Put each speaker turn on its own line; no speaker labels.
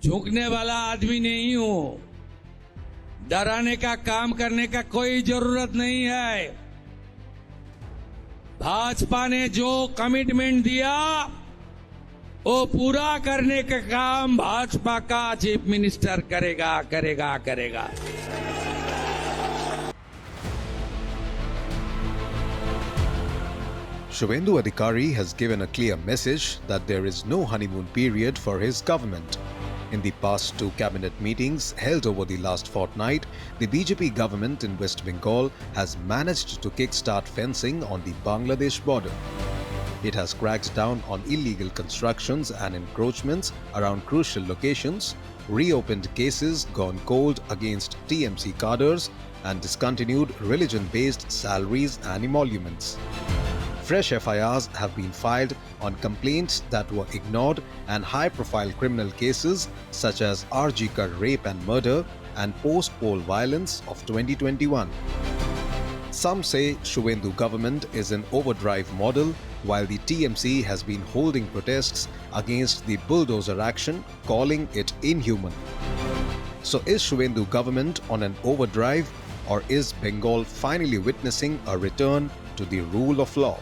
झुकने वाला आदमी नहीं हूं। डराने का काम करने का कोई जरूरत नहीं है। भाजपा ने जो कमिटमेंट दिया वो पूरा करने का काम भाजपा का चीफ मिनिस्टर करेगा।
Suvendu Adhikari has given a clear message that there is no honeymoon period for his government. In the past 2 cabinet meetings held over the last fortnight, the BJP government in West Bengal has managed to kickstart fencing on the Bangladesh border. It has cracked down on illegal constructions and encroachments around crucial locations, reopened cases gone cold against TMC cadres, and discontinued religion-based salaries and emoluments. Fresh FIRs have been filed on complaints that were ignored and high-profile criminal cases such as Arjikar rape and murder and post-poll violence of 2021. Some say Suvendu government is an overdrive model, while the TMC has been holding protests against the bulldozer action, calling it inhuman. So is Suvendu government on an overdrive, or is Bengal finally witnessing a return to the rule of law?